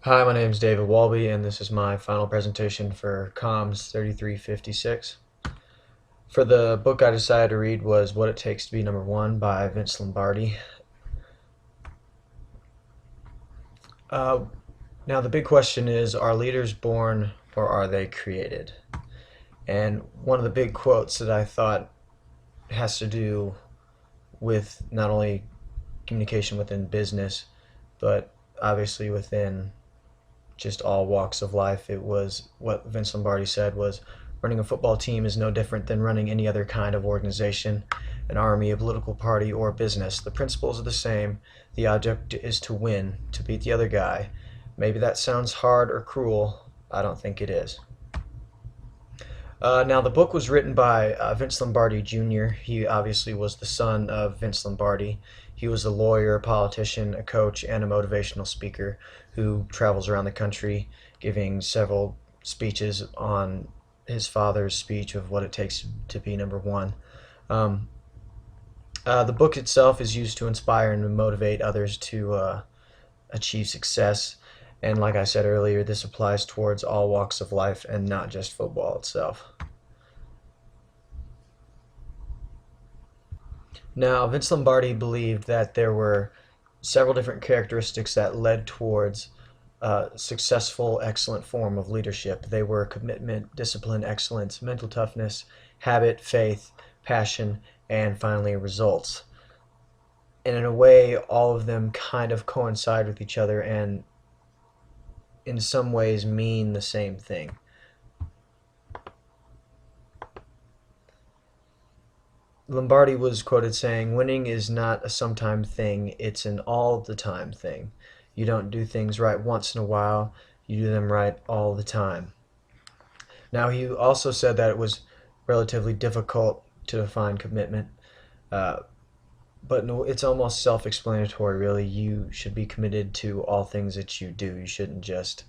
Hi, my name is David Walby, and this is my final presentation for Comms 3356. For the book I decided to read was What It Takes to Be Number One by Vince Lombardi. Uh, Now, the big question is, are leaders born or are they created? And one of the big quotes that I thought has to do with not only communication within business, but obviously within just all walks of life. It was what Vince Lombardi said was running a football team is no different than running any other kind of organization, an army, a political party, or a business. The principles are the same. The object is to win, to beat the other guy. Maybe that sounds hard or cruel. I don't think it is. Now, the book was written by Vince Lombardi Jr. He obviously was the son of Vince Lombardi. He was a lawyer, a politician, a coach, and a motivational speaker who travels around the country giving several speeches on his father's speech of what it takes to be number one. Um, the book itself is used to inspire and to motivate others to achieve success. And like I said earlier, this applies towards all walks of life and not just football itself. Now, Vince Lombardi believed that there were several different characteristics that led towards a successful, excellent form of leadership. They were commitment, discipline, excellence, mental toughness, habit, faith, passion, and finally results. And in a way, all of them kind of coincide with each other and in some ways mean the same thing. Lombardi was quoted saying, "Winning is not a sometime thing, it's an all the time thing. You don't do things right once in a while, you do them right all the time." Now, he also said that it was relatively difficult to define commitment, uh, but no, it's almost self explanatory, really. You should be committed to all things that you do. You shouldn't just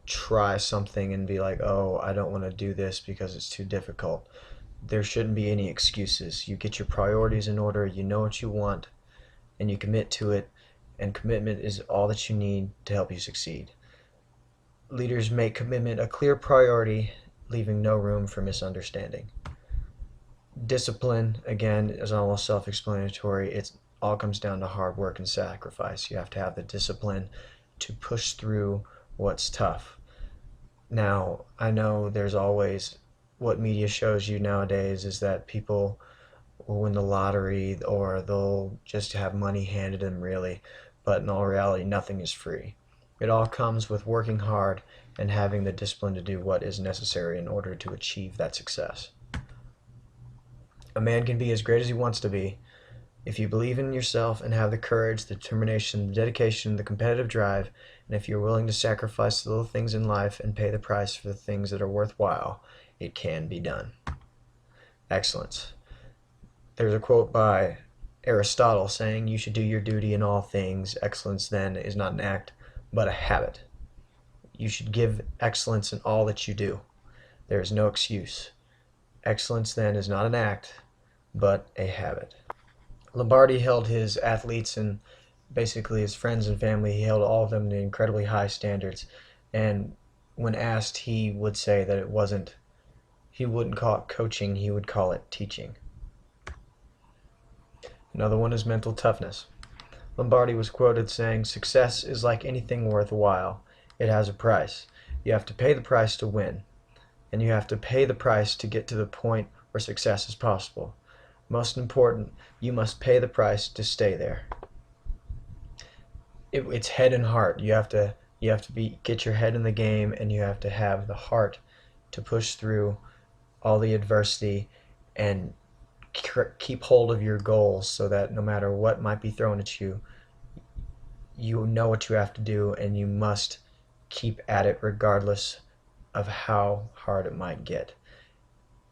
try something and be like, oh, I don't want to do this because it's too difficult. There shouldn't be any excuses. You get your priorities in order, you know what you want, and you commit to it, and commitment is all that you need to help you succeed. Leaders make commitment a clear priority, leaving no room for misunderstanding. Discipline, again, is almost self-explanatory. It all comes down to hard work and sacrifice. You have to have the discipline to push through what's tough. Now, I know there's always what media shows you nowadays is that people will win the lottery or they'll just have money handed them, really. But in all reality, nothing is free. It all comes with working hard and having the discipline to do what is necessary in order to achieve that success. A man can be as great as he wants to be. If you believe in yourself and have the courage, the determination, the dedication, the competitive drive, and if you're willing to sacrifice the little things in life and pay the price for the things that are worthwhile, it can be done. Excellence. There's a quote by Aristotle saying, "You should do your duty in all things. Excellence then is not an act, but a habit." You should give excellence in all that you do. There is no excuse. Excellence then is not an act, but a habit. Lombardi held his athletes and basically his friends and family, he held all of them to incredibly high standards. And when asked, he would say that he wouldn't call it coaching, he would call it teaching. Another one is mental toughness. Lombardi was quoted saying, "Success is like anything worthwhile. It has a price. You have to pay the price to win, and you have to pay the price to get to the point where success is possible. Most important, you must pay the price to stay there." It's head and heart. You have to get your head in the game, and you have to have the heart to push through all the adversity and keep hold of your goals so that no matter what might be thrown at you, you know what you have to do and you must keep at it regardless of how hard it might get.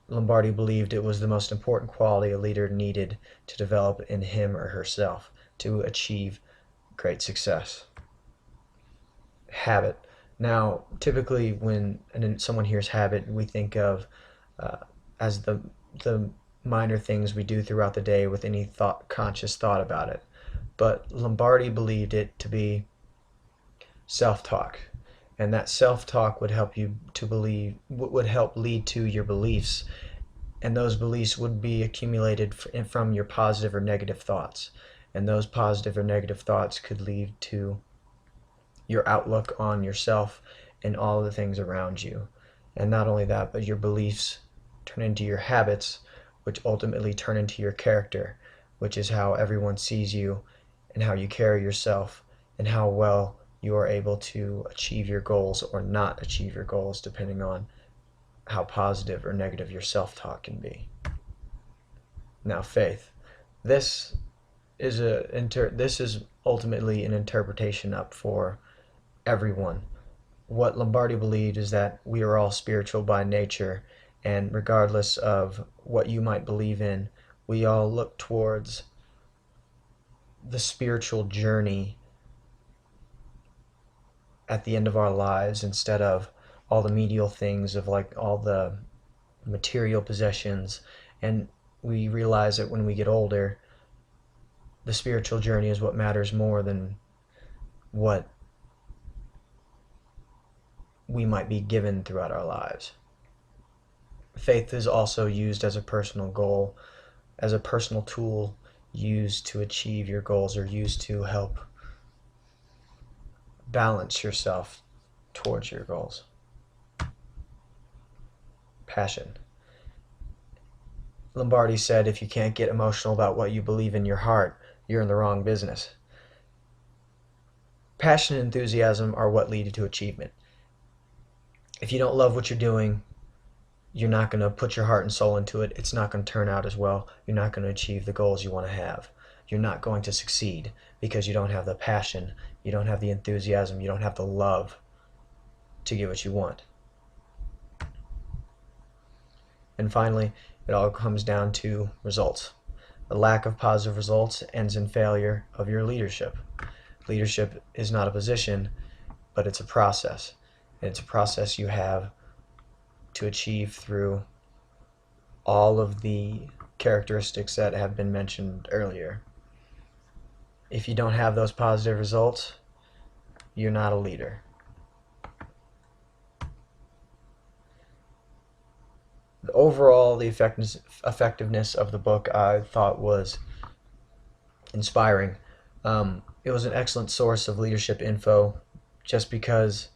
Lombardi believed it was the most important quality a leader needed to develop in him or herself to achieve great success. Habit. Now, typically when someone hears habit, we think of uh, as the minor things we do throughout the day with any conscious thought about it. But Lombardi believed it to be self-talk. And that self-talk would help you to believe, would help lead to your beliefs, and those beliefs would be accumulated from your positive or negative thoughts. And those positive or negative thoughts could lead to your outlook on yourself and all the things around you. And not only that, but your beliefs turn into your habits, which ultimately turn into your character, which is how everyone sees you and how you carry yourself and how well you are able to achieve your goals or not achieve your goals, depending on how positive or negative your self-talk can be. Now, faith. This this is ultimately an interpretation up for everyone. What Lombardi believed is that we are all spiritual by nature, and regardless of what you might believe in, we all look towards the spiritual journey at the end of our lives instead of all the medial things of like all the material possessions. And we realize that when we get older, the spiritual journey is what matters more than what we might be given throughout our lives. Faith is also used as a personal goal, as a personal tool used to achieve your goals or used to help balance yourself towards your goals. Passion. Lombardi said, if you can't get emotional about what you believe in your heart, you're in the wrong business. Passion and enthusiasm are what lead to achievement. If you don't love what you're doing, you're not going to put your heart and soul into it. It's not going to turn out as well. You're not going to achieve the goals you want to have. You're not going to succeed because you don't have the passion, you don't have the enthusiasm, you don't have the love to get what you want. And finally, it all comes down to results. A lack of positive results ends in failure of your leadership. Leadership is not a position, but it's a process. And it's a process you have to achieve through all of the characteristics that have been mentioned earlier. If you don't have those positive results, you're not a leader. Overall, the effectiveness of the book I thought was inspiring. It was an excellent source of leadership info just because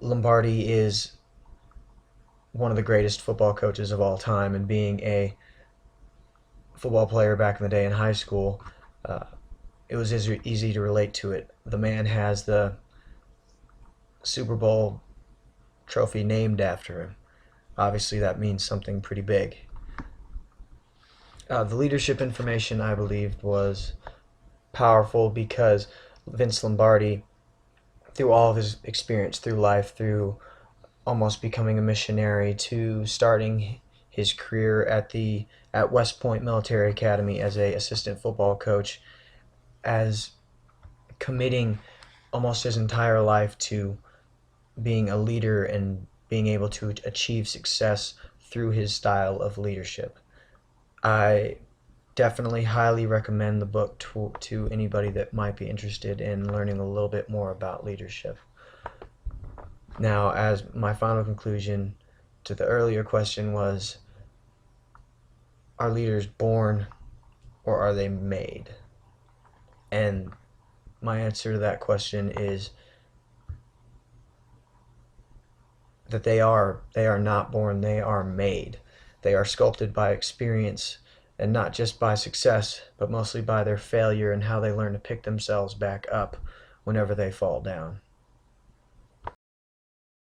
Lombardi is one of the greatest football coaches of all time, and being a football player back in the day in high school, it was easy to relate to it. The man has the Super Bowl trophy named after him. Obviously, that means something pretty big. The leadership information, I believed, was powerful because Vince Lombardi, through all of his experience through life, through almost becoming a missionary to starting his career at West Point Military Academy as a assistant football coach, as committing almost his entire life to being a leader and being able to achieve success through his style of leadership. I definitely highly recommend the book to anybody that might be interested in learning a little bit more about leadership. Now, as my final conclusion to the earlier question was, are leaders born or are they made? And my answer to that question is that they are not born, they are made. They are sculpted by experience, and not just by success, but mostly by their failure and how they learn to pick themselves back up whenever they fall down.